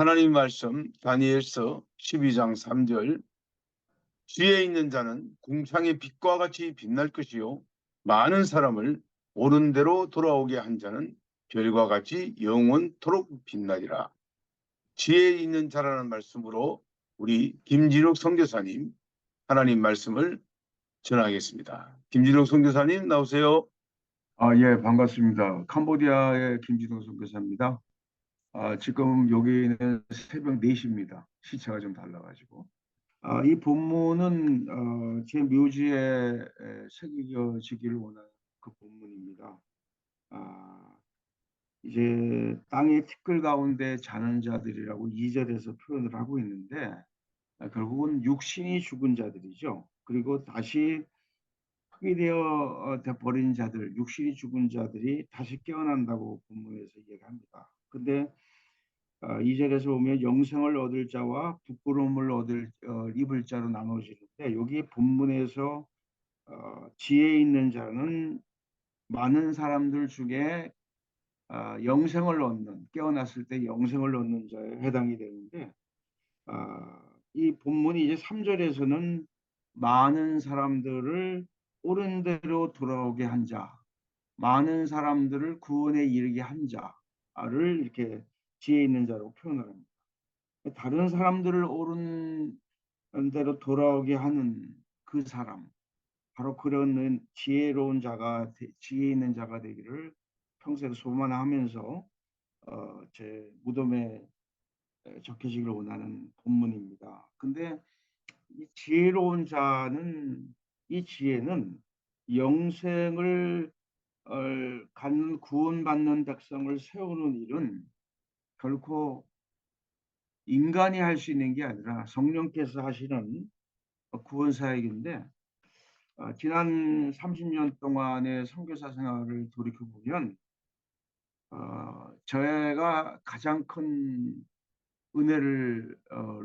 하나님 말씀 다니엘서 12장 3절. 지혜 있는 자는 궁창의 빛과 같이 빛날 것이요 많은 사람을 옳은 대로 돌아오게 한 자는 별과 같이 영원토록 빛나리라. 지혜 있는 자라는 말씀으로 우리 김진욱 선교사님 하나님 말씀을 전하겠습니다. 김진욱 선교사님 나오세요. 예, 반갑습니다. 캄보디아의 김진호 선교사입니다. 지금 여기는 새벽 4시입니다. 시차가 좀 달라가지고. 이 본문은 제 묘지에 새겨지기를 원하는 그 본문입니다. 이제 땅의 티끌 가운데 자는 자들이라고 2절에서 표현을 하고 있는데, 결국은 육신이 죽은 자들이죠. 그리고 다시 흑이 되어 버린 자들, 육신이 죽은 자들이 다시 깨어난다고 본문에서 얘기합니다. 근데 2절에서 보면 영생을 얻을 자와 부끄러움을 입을 자로 나눠지는데, 여기 본문에서 지혜 있는 자는 많은 사람들 중에 영생을 얻는, 깨어났을 때 영생을 얻는 자에 해당이 되는데, 이 본문이 이제 3절에서는 많은 사람들을 옳은 대로 돌아오게 한 자, 많은 사람들을 구원에 이르게 한 자를 이렇게 지혜 있는 자로 표현을 합니다. 다른 사람들을 옳은 대로 돌아오게 하는 그 사람, 바로 그런 지혜로운 자가, 지혜 있는 자가 되기를 평생 소원하면서 제 무덤에 적혀지기를 원하는 본문입니다. 근데 이 지혜로운 자는, 이 지혜는 영생을 갖는, 구원받는 백성을 세우는 일은 결코 인간이 할 수 있는 게 아니라 성령께서 하시는 구원 사역인데, 지난 30년 동안의 선교사 생활을 돌이켜 보면 제가 가장 큰 은혜를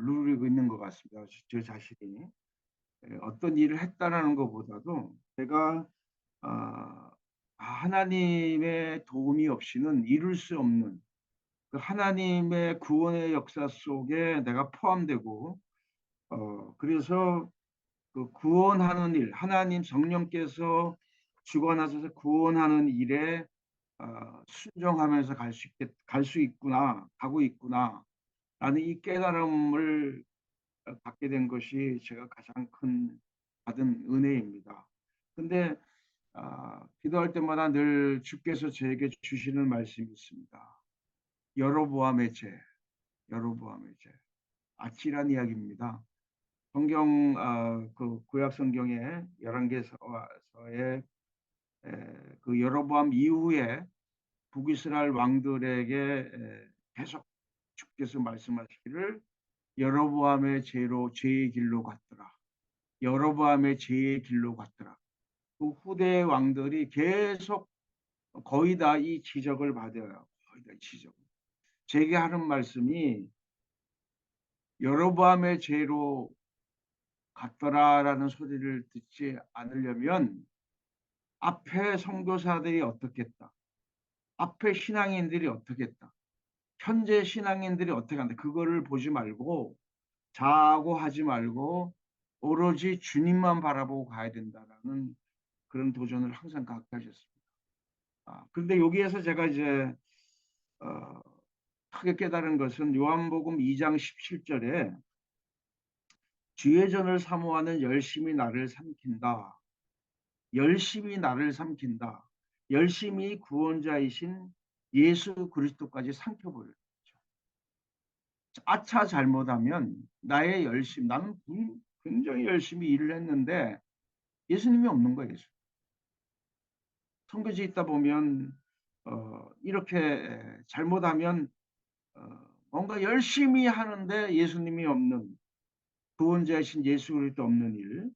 누리고 있는 것 같습니다. 저 자신이 어떤 일을 했다라는 것보다도 제가 하나님의 도움이 없이는 이룰 수 없는 그 하나님의 구원의 역사 속에 내가 포함되고, 그래서 그 구원하는 일, 하나님 성령께서 주관하셔서 구원하는 일에 순종하면서 갈 수 있구나, 가고 있구나 라는 이 깨달음을 받게 된 것이 제가 가장 큰 받은 은혜입니다. 근데 기도할 때마다 늘 주께서 저에게 주시는 말씀이 있습니다. 여로보암의 죄, 여로보암의 죄. 아찔한 이야기입니다. 성경, 그 구약 성경의 11개서의 그 여로보암 이후에 북이스라엘 왕들에게 계속 주께서 말씀하시기를 여로보암의 죄로 죄의 길로 갔더라. 여로보암의 죄의 길로 갔더라. 그 후대 왕들이 계속 거의 다 이 지적을 받아요. 거의 다 지적. 제게 하는 말씀이 여로보암의 죄로 갔더라라는 소리를 듣지 않으려면 앞에 선교사들이 어떻겠다. 앞에 신앙인들이 어떻겠다. 현재 신앙인들이 어떻게 한다. 그거를 보지 말고 자고하지 말고 오로지 주님만 바라보고 가야 된다라는 그런 도전을 항상 갖게 하셨습니다. 그런데 여기에서 제가 이제 어, 크게 깨달은 것은 요한복음 2장 17절에 주의 전을 사모하는 열심히 나를 삼킨다. 열심히 나를 삼킨다. 열심히 구원자이신 예수 그리스도까지 삼켜버려요. 아차 잘못하면 나의 열심, 나는 굉장히 열심히 일을 했는데 예수님이 없는 거예요. 예수. 선교지 있다 보면 이렇게 잘못하면 뭔가 열심히 하는데 예수님이 없는, 구원자이신 예수 그리스도 없는 일.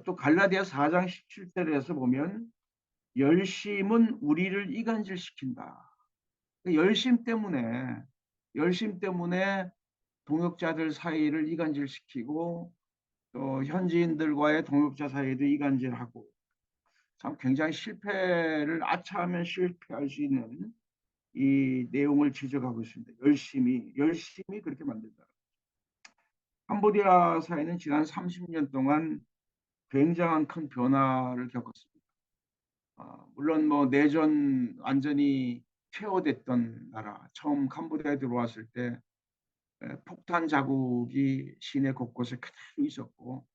또 갈라디아 4장 17절에서 보면 열심은 우리를 이간질시킨다. 열심 때문에 동역자들 사이를 이간질시키고 또 현지인들과의 동역자 사이도 이간질하고, 참 굉장히 실패를 아차하면 실패할 수 있는 이 내용을 지적하고 있습니다. 열심히 그렇게 만든다. 캄보디아 사회는 지난 30년 동안 굉장한 큰 변화를 겪었습니다. 물론 뭐 내전 완전히 케어됐던 나라, 처음 캄보디아에 들어왔을 때 폭탄 자국이 시내 곳곳에 그대로 있었고,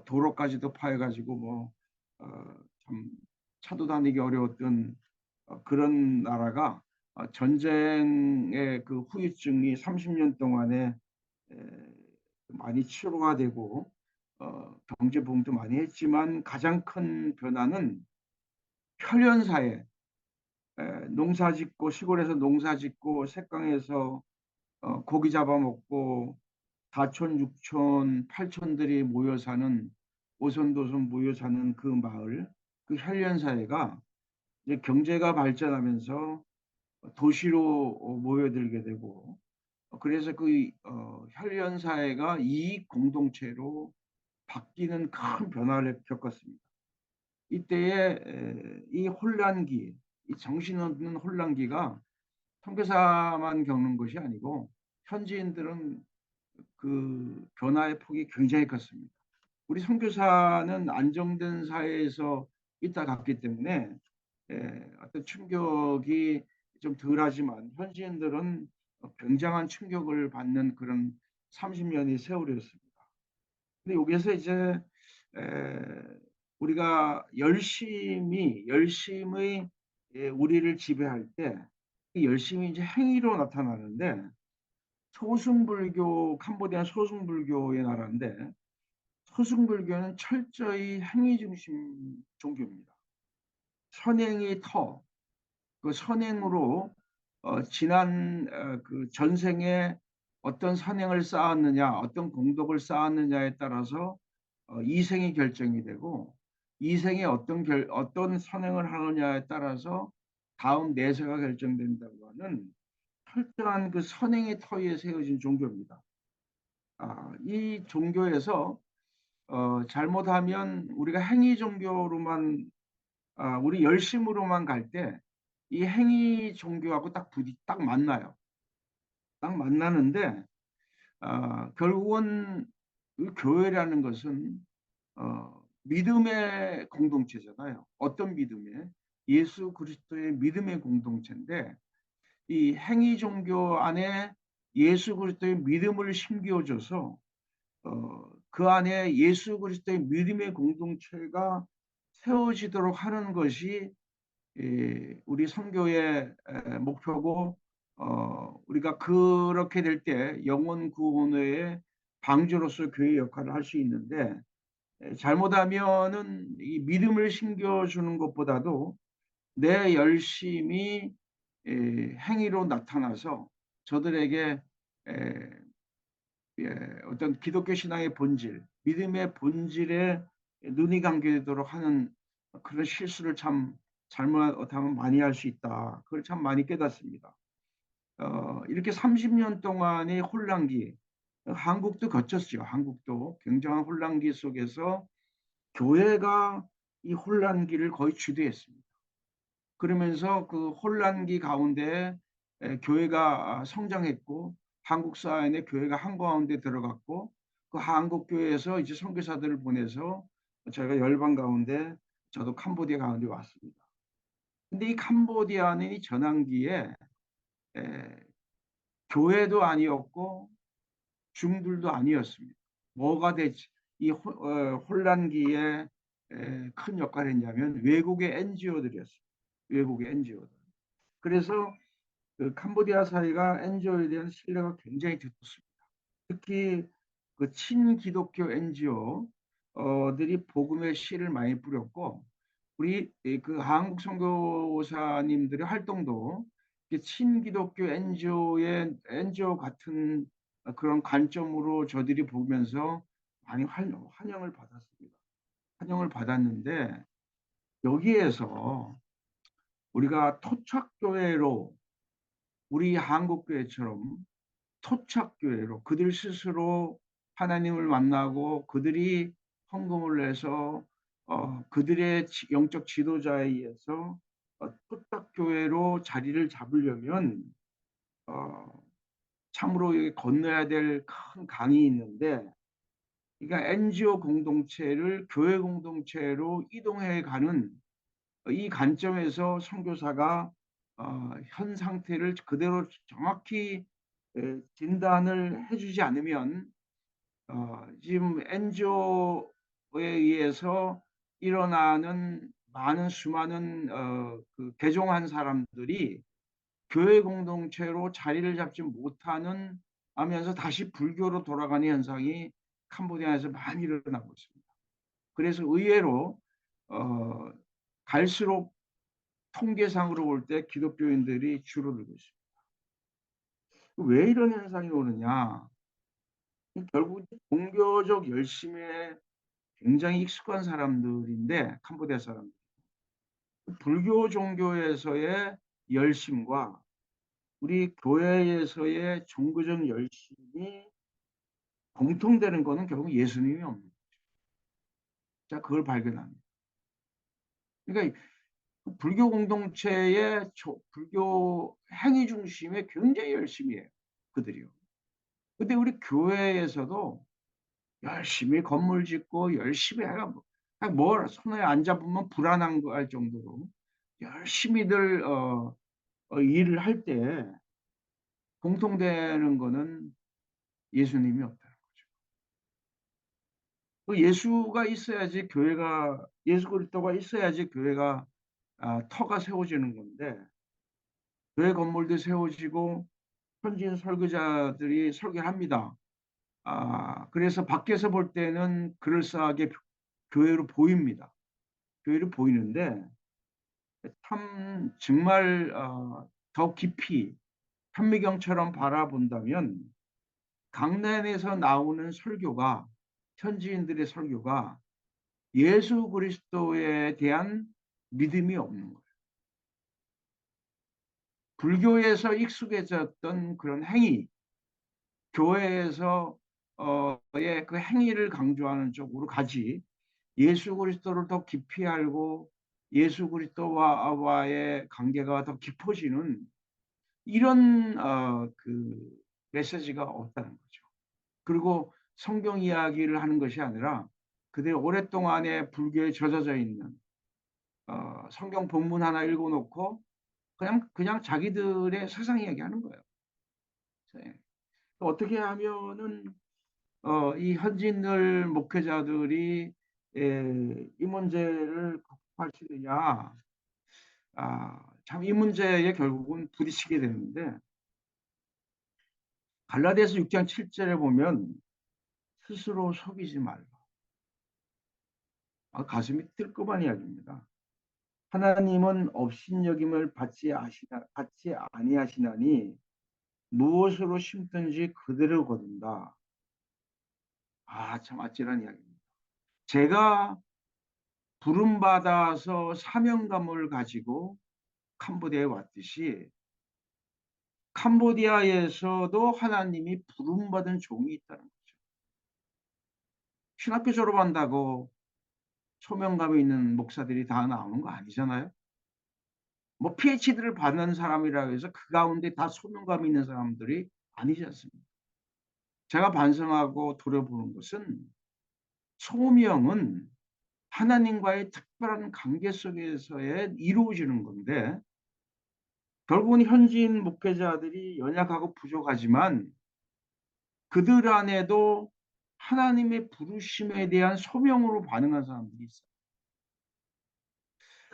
도로까지도 파여가지고 참 차도 다니기 어려웠던 그런 나라가 전쟁의 그 후유증이 30년 동안에 에, 많이 치료가 되고 경제 부흥도 많이 했지만 가장 큰 변화는 혈연사회, 농사 짓고 시골에서 농사 짓고 색강에서 고기 잡아먹고 4천, 6천, 8천들이 모여 사는 오손도손 모여 사는 그 마을, 그 혈연사회가 이제 경제가 발전하면서 도시로 모여들게 되고 그래서 그 혈연사회가 이익 공동체로 바뀌는 큰 변화를 겪었습니다. 이때에 이 혼란기, 이 정신없는 혼란기가 선교사만 겪는 것이 아니고 현지인들은 그 변화의 폭이 굉장히 컸습니다. 우리 선교사는 안정된 사회에서 있다 갔기 때문에 어떤 충격이 좀 덜하지만 현지인들은 굉장한 충격을 받는 그런 30년의 세월이었습니다. 근데 여기서 이제 우리가 열심히 우리를 지배할 때 이 열심히 이제 행위로 나타나는데 소승불교 캄보디아 소승불교의 나라인데 소승불교는 철저히 행위 중심 종교입니다. 선행이 터, 그 선행으로 지난 그 전생에 어떤 선행을 쌓았느냐, 어떤 공덕을 쌓았느냐에 따라서 이생이 결정이 되고 이생에 어떤 선행을 하느냐에 따라서 다음 내세가 결정된다고 하는 철저한 그 선행의 터위에 세워진 종교입니다. 이 종교에서 잘못하면 우리가 행위 종교로만 우리 열심으로만 갈 때 이 행위 종교하고 딱 만나요. 딱 만나는데 결국은 그 교회라는 것은 믿음의 공동체잖아요. 어떤 믿음에? 예수 그리스도의 믿음의 공동체인데 이 행위 종교 안에 예수 그리스도의 믿음을 심겨줘서 그 안에 예수 그리스도의 믿음의 공동체가 세워지도록 하는 것이 우리 선교의 목표고 우리가 그렇게 될 때 영혼 구원의 방주로서 교회 역할을 할 수 있는데 잘못하면은 이 믿음을 심겨주는 것보다도 내 열심이 행위로 나타나서 저들에게 어떤 기독교 신앙의 본질, 믿음의 본질에 눈이 감기도록 하는 그런 실수를 참 잘못하면 많이 할 수 있다. 그걸 참 많이 깨닫습니다. 이렇게 30년 동안의 혼란기, 한국도 거쳤죠. 한국도 굉장한 혼란기 속에서 교회가 이 혼란기를 거의 주도했습니다. 그러면서 그 혼란기 가운데 교회가 성장했고 한국 사회 내 교회가 한가운데 들어갔고 그 한국 교회에서 이제 선교사들을 보내서 저희가 열방 가운데 저도 캄보디아 가운데 왔습니다. 근데 이 캄보디아는 이 전환기에 에, 교회도 아니었고 중들도 아니었습니다. 뭐가 됐지? 이 혼란기에 큰 역할을 했냐면 외국의 NGO들이었습니다. 외국의 NGO들. 그래서 그 캄보디아 사회가 NGO에 대한 신뢰가 굉장히 두텁습니다. 특히 그 친기독교 NGO들이 복음의 씨를 많이 뿌렸고 우리 그 한국 선교사님들의 활동도 친기독교 NGO 같은 그런 관점으로 저들이 보면서 많이 환영을 받았습니다. 환영을 받았는데 여기에서 우리가 토착교회로 우리 한국교회처럼 토착교회로 그들 스스로 하나님을 만나고 그들이 헌금을 내서 그들의 영적 지도자에 의해서 토착교회로 자리를 잡으려면 참으로 건너야 될 큰 강이 있는데, 그러니까 NGO 공동체를 교회 공동체로 이동해 가는 이 관점에서 선교사가 현 상태를 그대로 정확히 진단을 해주지 않으면 지금 NGO에 의해서 일어나는 많은 수많은 그 개종한 사람들이 교회 공동체로 자리를 잡지 못하는 하면서 다시 불교로 돌아가는 현상이 캄보디아에서 많이 일어나고 있습니다. 그래서 의외로 어, 갈수록 통계상으로 볼 때 기독교인들이 줄어들고 있습니다. 왜 이런 현상이 오느냐? 결국 종교적 열심에 굉장히 익숙한 사람들인데, 캄보디아 사람들. 불교 종교에서의 열심과 우리 교회에서의 종교적 열심이 공통되는 것은 결국 예수님이 없는 거죠. 자, 그걸 발견합니다. 그러니까 불교 공동체의 불교 행위 중심에 굉장히 열심히 해요. 그들이요. 근데 우리 교회에서도 열심히 건물 짓고 열심히 해가 뭘 손에 안 잡으면 불안한 거 할 정도로 열심히들 일을 할 때 공통되는 거는 예수님이 없다는 거죠. 그 예수가 있어야지 교회가, 예수 그리스도가 있어야지 교회가 터가 세워지는 건데, 교회 건물도 세워지고 현지인 설교자들이 설교를 합니다. 그래서 밖에서 볼 때는 그럴싸하게 교회로 보입니다. 교회로 보이는데 참 정말 더 깊이 현미경처럼 바라본다면 강단에서 나오는 설교가, 현지인들의 설교가 예수 그리스도에 대한 믿음이 없는 거예요. 불교에서 익숙해졌던 그런 행위, 교회에서 의 그 행위를 강조하는 쪽으로 가지, 예수 그리스도를 더 깊이 알고 예수 그리스도와의 관계가 더 깊어지는 이런 그 메시지가 없다는 거죠. 그리고 성경 이야기를 하는 것이 아니라 그들이 오랫동안에 불교에 젖어져 있는 성경 본문 하나 읽어놓고 그냥 자기들의 세상 이야기하는 거예요. 네. 어떻게 하면은 이 현지인들 목회자들이 이 문제를 극복할 수 있느냐? 참 이 문제에 결국은 부딪히게 되는데, 갈라디아서 6장 7절에 보면 스스로 속이지 말라. 가슴이 뜨끔한 이야기입니다. 하나님은 업신여김을 받지 아니하시나니 무엇으로 심든지 그대로 거둔다. 참 아찔한 이야기입니다. 제가 부름받아서 사명감을 가지고 캄보디아에 왔듯이 캄보디아에서도 하나님이 부름받은 종이 있다는 거죠. 신학교 졸업한다고 소명감이 있는 목사들이 다 나오는 거 아니잖아요. 뭐 PhD를 받는 사람이라고 해서 그 가운데 다 소명감이 있는 사람들이 아니지 않습니까? 제가 반성하고 돌아보는 것은, 소명은 하나님과의 특별한 관계 속에서의 이루어지는 건데, 결국은 현지인 목회자들이 연약하고 부족하지만 그들 안에도 하나님의 부르심에 대한 소명으로 반응한 사람들이 있어요.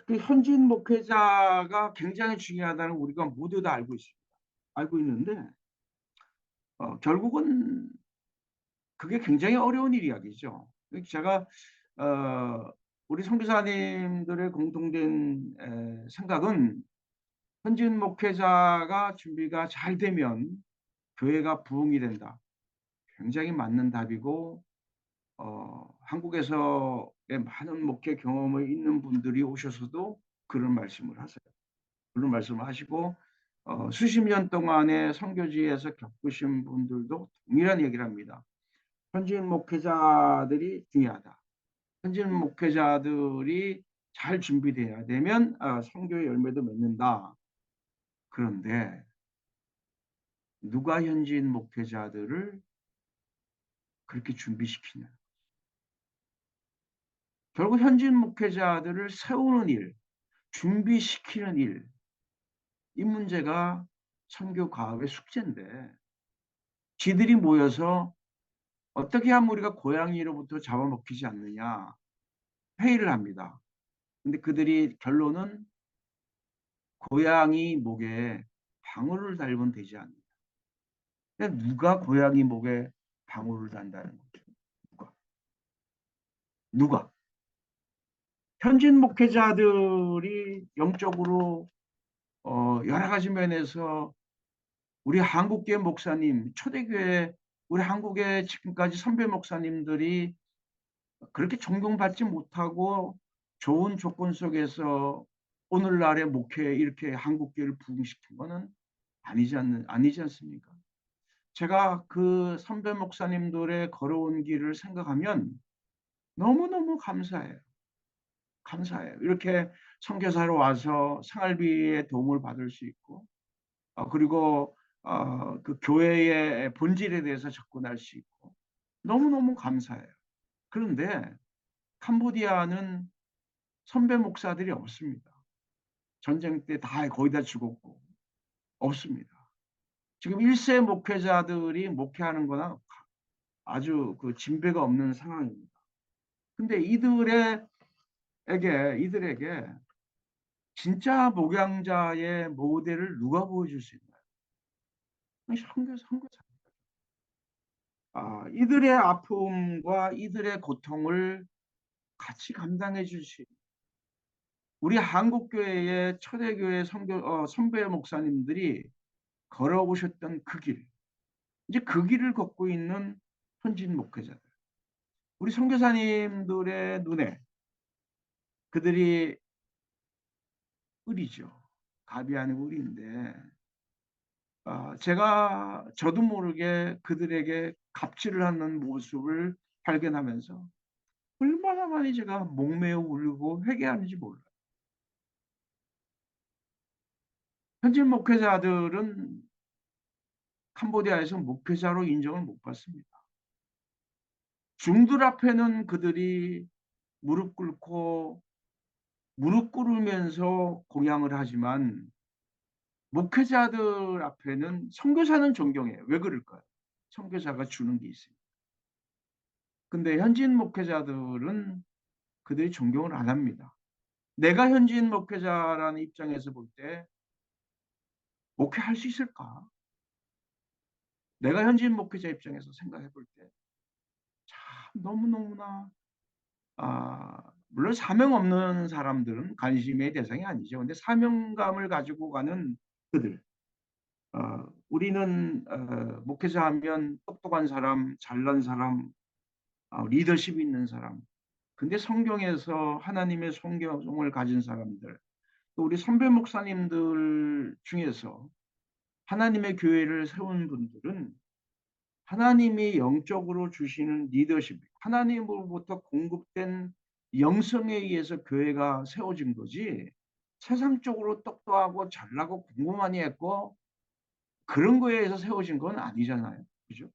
그 현지인 목회자가 굉장히 중요하다는 우리가 모두 다 알고 있습니다. 알고 있는데 결국은 그게 굉장히 어려운 이야기죠. 제가 우리 선교사님들의 공통된 생각은, 현지인 목회자가 준비가 잘 되면 교회가 부흥이 된다. 굉장히 맞는 답이고, 한국에서의 많은 목회 경험이 있는 분들이 오셔서도 그런 말씀을 하세요. 그런 말씀을 하시고, 수십 년 동안의 선교지에서 겪으신 분들도 동일한 얘기를 합니다. 현지인 목회자들이 중요하다. 현지인 목회자들이 잘 준비돼야 되면 선교의 열매도 맺는다. 그런데 누가 현지인 목회자들을 그렇게 준비시키냐. 결국 현지인 목회자들을 세우는 일, 준비시키는 일, 이 문제가 선교 과업의 숙제인데 지들이 모여서 어떻게 하면 우리가 고양이로부터 잡아먹히지 않느냐 회의를 합니다. 근데 그들이 결론은 고양이 목에 방울을 달면 되지 않느냐. 근데 누가 고양이 목에 방울을 단다는 거죠? 누가? 누가? 현진 목회자들이 영적으로 여러 가지 면에서 우리 한국교회 목사님, 초대교회 우리 한국의 지금까지 선배 목사님들이 그렇게 존경받지 못하고 좋은 조건 속에서 오늘날의 목회에 이렇게 한국교회를 부흥시킨 거는 아니지 않습니까? 제가 그 선배 목사님들의 걸어온 길을 생각하면 너무너무 감사해요. 감사해요. 이렇게 선교사로 와서 생활비의 도움을 받을 수 있고, 그리고 그 교회의 본질에 대해서 접근할 수 있고, 너무너무 감사해요. 그런데 캄보디아는 선배 목사들이 없습니다. 전쟁 때 다 거의 다 죽었고, 없습니다. 지금 1세 목회자들이 목회하는 거나 아주 그 진배가 없는 상황입니다. 근데 이들에게 진짜 목양자의 모델을 누가 보여줄 수 있나요? 선교사입니다. 이들의 아픔과 이들의 고통을 같이 감당해 줄 수 있는 우리 한국교회의 초대교회 선배 목사님들이 걸어오셨던 그 길, 이제 그 길을 걷고 있는 현진 목회자들. 우리 선교사님들의 눈에 그들이 을이죠. 갑이 아니고 을인데 저도 모르게 그들에게 갑질을 하는 모습을 발견하면서 얼마나 많이 제가 목매어 울고 회개하는지 몰라요. 현진 목회자들은 캄보디아에서 목회자로 인정을 못 받습니다. 중들 앞에는 그들이 무릎 꿇고 무릎 꿇으면서 공양을 하지만 목회자들 앞에는 선교사는 존경해요. 왜 그럴까요? 선교사가 주는 게 있어요. 근데 현지인 목회자들은 그들이 존경을 안 합니다. 내가 현지인 목회자라는 입장에서 볼 때 목회할 수 있을까? 내가 현지인 목회자 입장에서 생각해 볼 때 참 너무너무나 물론 사명 없는 사람들은 관심의 대상이 아니죠. 근데 사명감을 가지고 가는 그들. 우리는 목회자 하면 똑똑한 사람, 잘난 사람, 리더십 있는 사람. 근데 성경에서 하나님의 성경을 가진 사람들, 또 우리 선배 목사님들 중에서 하나님의 교회를 세운 분들은 하나님이 영적으로 주시는 리더십, 하나님으로부터 공급된 영성에 의해서 교회가 세워진 거지 세상적으로 똑똑하고 잘나고 공부 많이 했고 그런 거에 의해서 세워진 건 아니잖아요. 그죠?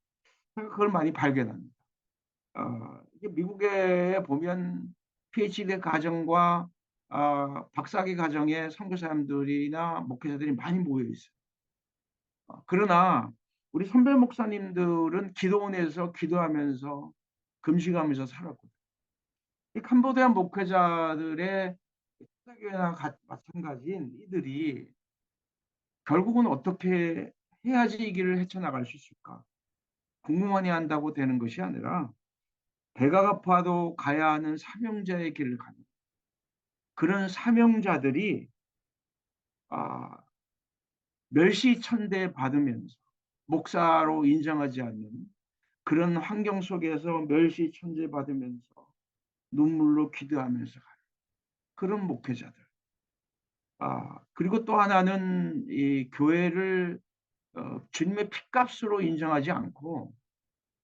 그걸 많이 발견합니다. 미국에 보면 PhD 과정과 박사학위 과정에 선교사님들이나 목회자들이 많이 모여 있어요. 그러나 우리 선배 목사님들은 기도원에서 기도하면서 금식하면서 살았거든요. 이 캄보디아 목회자들의 사교회나 마찬가지인 이들이 결국은 어떻게 해야지 이 길을 헤쳐나갈 수 있을까? 공부만이 한다고 되는 것이 아니라 배가 고파도 가야 하는 사명자의 길을 가는 그런 사명자들이 아, 멸시천대 받으면서 목사로 인정하지 않는 그런 환경 속에서 멸시천대 받으면서 눈물로 기도하면서 가는 그런 목회자들. 그리고 또 하나는 이 교회를 주님의 핏값으로 인정하지 않고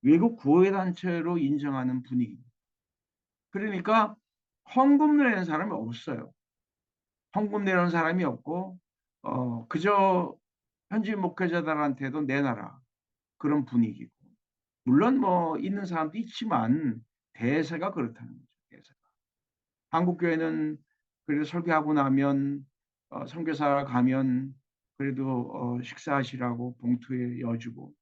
외국 구호회 단체로 인정하는 분위기. 그러니까 헌금 내는 사람이 없어요. 헌금 내는 사람이 없고 그저 현지 목회자들한테도 내놔라 그런 분위기고. 물론 뭐 있는 사람도 있지만 대세가 그렇다는 거죠. 대세가. 한국 교회는 그래도 설교하고 나면 선교사 가면 그래도 식사하시라고 봉투에 여주고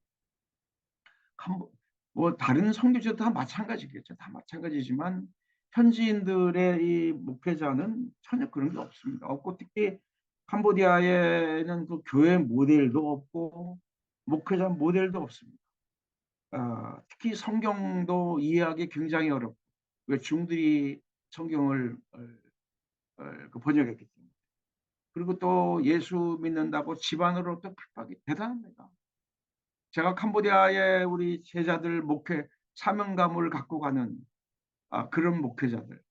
뭐 다른 선교지도 다 마찬가지겠죠. 다 마찬가지지만 현지인들의 이 목회자는 전혀 그런 게 없습니다. 없고 특히 캄보디아에는 그 교회 모델도 없고 목회자 모델도 없습니다. 특히 성경도 이해하기 굉장히 어렵고 왜 중들이 성경을 그 번역했기 때문에. 그리고 또 예수 믿는다고 집안으로 또 핍박이 대단합니다. 제가 캄보디아에 우리 제자들 목회 사명감을 갖고 가는 그런 목회자들.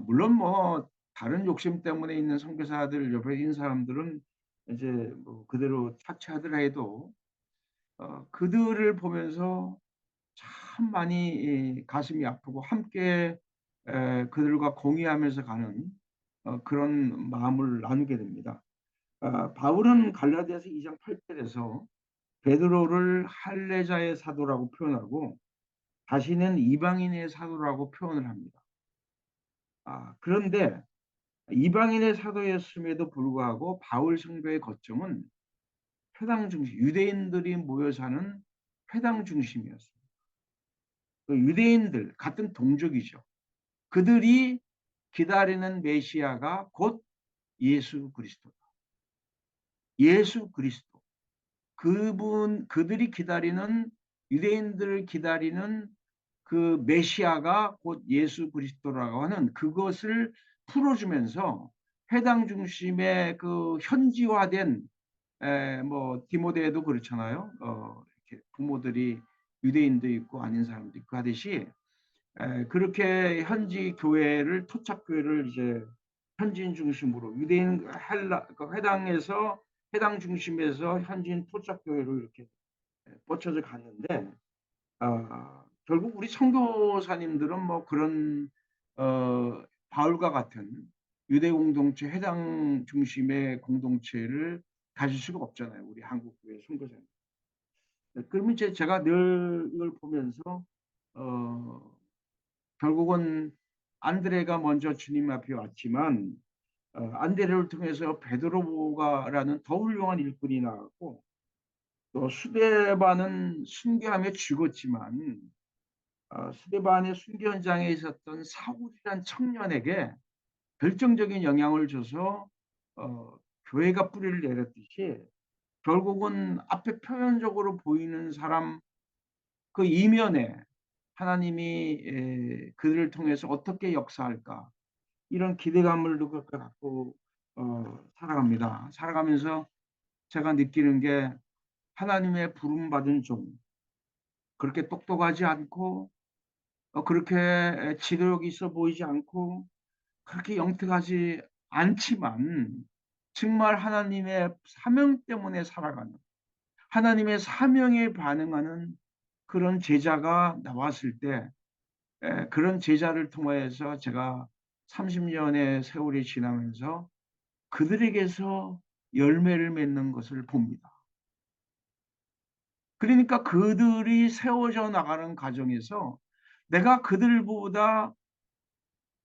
물론 뭐 다른 욕심 때문에 있는 선교사들 옆에 있는 사람들은 이제 뭐 그대로 착취하더라 해도 그들을 보면서 참 많이 가슴이 아프고 함께 그들과 공유하면서 가는 그런 마음을 나누게 됩니다. 바울은 갈라디아서 2장 8절에서 베드로를 할례자의 사도라고 표현하고 다시는 이방인의 사도라고 표현을 합니다. 그런데 이방인의 사도였음에도 불구하고 바울 성도의 거점은 회당 중심, 유대인들이 모여 사는 회당 중심이었습니다. 그 유대인들 같은 동족이죠. 그들이 기다리는 메시아가 곧 예수 그리스도다. 예수 그리스도. 그들이 기다리는 유대인들을 기다리는 그 메시아가 곧 예수 그리스도라고 하는 그것을 풀어주면서 회당 중심의 그 현지화된 뭐 디모데도 그렇잖아요. 이렇게 부모들이 유대인도 있고 아닌 사람도 있고 하듯이 그렇게 현지 교회를 토착 교회를 이제 현지인 중심으로 유대인 그 회당에서 회당 중심에서 현지인 토착 교회로 이렇게 뻗쳐져 갔는데 결국 우리 선교사님들은 뭐 그런 바울과 같은 유대 공동체 회당 중심의 공동체를 가질 수가 없잖아요. 우리 한국 교회 선교사님. 그러면 이제 제가 늘 이걸 보면서 어, 결국은 안드레가 먼저 주님 앞에 왔지만 안드레를 통해서 베드로가라는 더 훌륭한 일꾼이 나왔고 또 수데바는 순교하며 죽었지만 스데반의 순교 현장에 있었던 사울이란 청년에게 결정적인 영향을 줘서 교회가 뿌리를 내렸듯이 결국은 앞에 표면적으로 보이는 사람 그 이면에 하나님이 그들을 통해서 어떻게 역사할까 이런 기대감을 갖고 살아갑니다. 살아가면서 제가 느끼는 게 하나님의 부름받은 종 그렇게 똑똑하지 않고 그렇게 지도력 있어 보이지 않고 그렇게 영특하지 않지만 정말 하나님의 사명 때문에 살아가는 하나님의 사명에 반응하는 그런 제자가 나왔을 때 그런 제자를 통해서 제가 30년의 세월이 지나면서 그들에게서 열매를 맺는 것을 봅니다. 그러니까 그들이 세워져 나가는 과정에서 내가 그들보다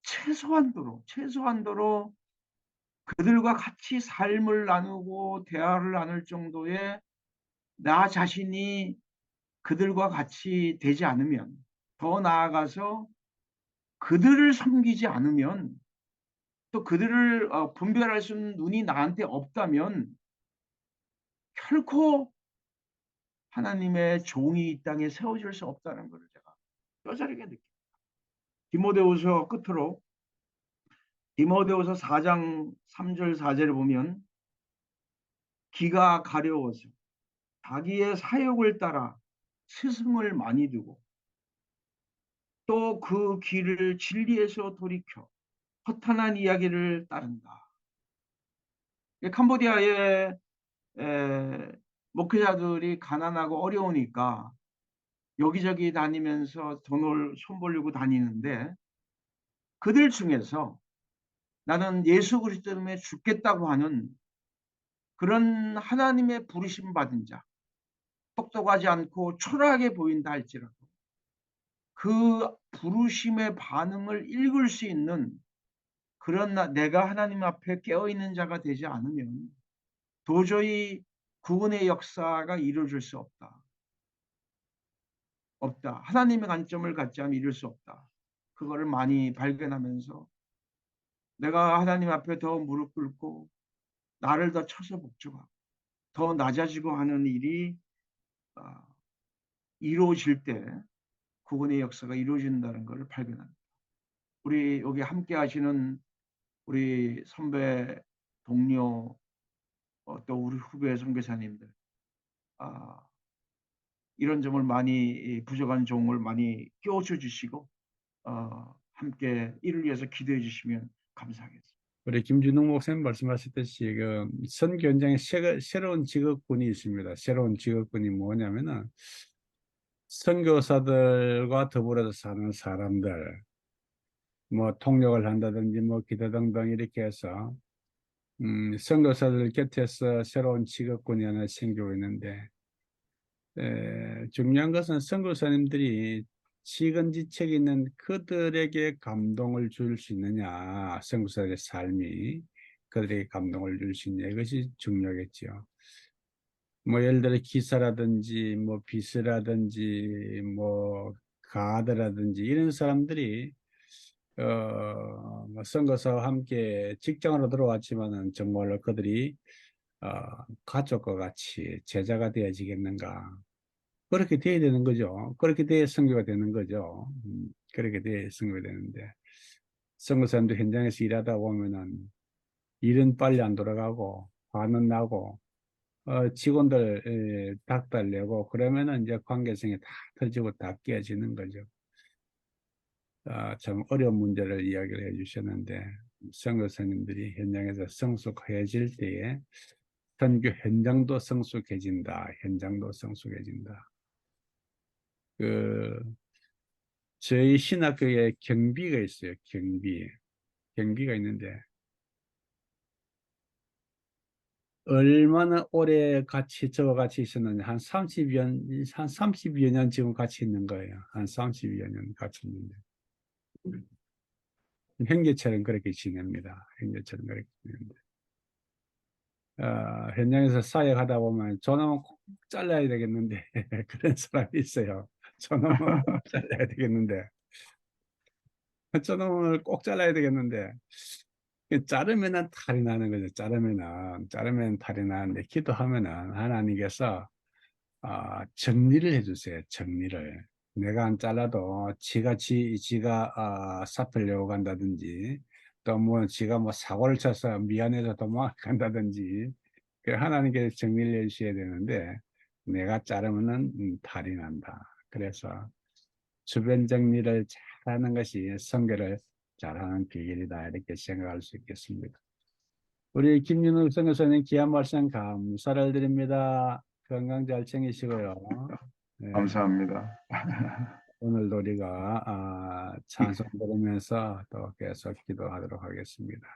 최소한도로 그들과 같이 삶을 나누고 대화를 나눌 정도의 나 자신이 그들과 같이 되지 않으면 더 나아가서 그들을 섬기지 않으면 또 그들을 분별할 수 있는 눈이 나한테 없다면 결코 하나님의 종이 이 땅에 세워질 수 없다는 것을 제가 뼈저리게 느낍니다. 디모데후서 끝으로 디모데후서 4장 3절 4절을 보면 기가 가려워서 자기의 사욕을 따라 스승을 많이 두고 또 그 길을 진리에서 돌이켜 허탄한 이야기를 따른다. 캄보디아의 목회자들이 가난하고 어려우니까 여기저기 다니면서 돈을 손 벌리고 다니는데 그들 중에서 나는 예수 그리스도 때문에 죽겠다고 하는 그런 하나님의 부르심 받은 자, 똑똑하지 않고 초라하게 보인다 할지라도 그 부르심의 반응을 읽을 수 있는 그런 내가 하나님 앞에 깨어있는 자가 되지 않으면 도저히 구원의 역사가 이루어질 수 없다. 없다. 하나님의 관점을 갖지 않으면 이룰 수 없다. 그거를 많이 발견하면서 내가 하나님 앞에 더 무릎 꿇고 나를 더 쳐서 복종하고 더 낮아지고 하는 일이 아, 이루어질 때 구원의 역사가 이루어진다는 것을 발견합니다. 우리 여기 함께 하시는 우리 선배, 동료, 또 우리 후배 선교사님들, 아, 이런 점을 많이 부족한 종을 많이 끼워줘 주시고 함께 이를 위해서 기도해 주시면 감사하겠습니다. 우리 김준웅 목사님 말씀하셨듯이 그 선교 현장에 새로운 직업군이 있습니다. 새로운 직업군이 뭐냐면은 선교사들과 더불어서 사는 사람들, 뭐 통역을 한다든지 뭐 기도 등등 이렇게 해서 선교사들 곁에서 새로운 직업군이 하나 생기고 있는데 중요한 것은 선교사님들이 시건지책이 있는 그들에게 감동을 줄 수 있느냐, 선교사의 삶이 그들에게 감동을 줄 수 있느냐, 이것이 중요하겠죠. 뭐 예를 들어 기사라든지 뭐 비서라든지 뭐 가드라든지 이런 사람들이 뭐 선교사와 함께 직장으로 들어왔지만은 정말로 그들이 어, 가족과 같이 제자가 되어지겠는가? 그렇게 돼야 되는 거죠. 그렇게 돼야 선교가 되는 거죠. 그렇게 돼야 선교가 되는데 선교사님도 현장에서 일하다 보면은 일은 빨리 안 돌아가고 화는 나고 직원들 닥달 내고 그러면은 이제 관계성이 다 터지고 다 깨어지는 거죠. 참 어려운 문제를 이야기를 해주셨는데 선교사님들이 현장에서 성숙해질 때에 선교 현장도 성숙해진다. 현장도 성숙해진다. 그 저희 신학교에 경비가 있어요. 경비가 있는데 얼마나 오래 저와 같이 있었는지 한 30여 년 지금 같이 있는 거예요. 한 30여 년 같이 있는데 형제처럼 그렇게 지냅니다. 형제처럼 그렇게 지내는데 현장에서 사역하다 보면 저놈은 꼭 잘라야 되겠는데 그런 사람이 있어요. 저놈은 꼭 잘라야 되겠는데 저놈을 꼭 잘라야 되겠는데 자르면은 탈이 나는 거죠. 자르면 탈이 나는데 기도하면은 하나님께서 정리를 해주세요. 정리를. 내가 안 잘라도 지가 sap으려고 간다든지 또 뭐 지가 뭐 사고를 쳐서 미안해서 도망간다든지 그 하나님께서 정리를 해주셔야 되는데 내가 자르면은 탈이 난다. 그래서 주변 정리를 잘하는 것이 선교를 잘하는 비결이다 이렇게 생각할 수 있겠습니다. 우리 김윤욱 선교사님 귀한 말씀 감사를 드립니다. 건강 잘 챙기시고요. 네, 감사합니다. 오늘도 우리가 찬송 들으면서 또 계속 기도하도록 하겠습니다.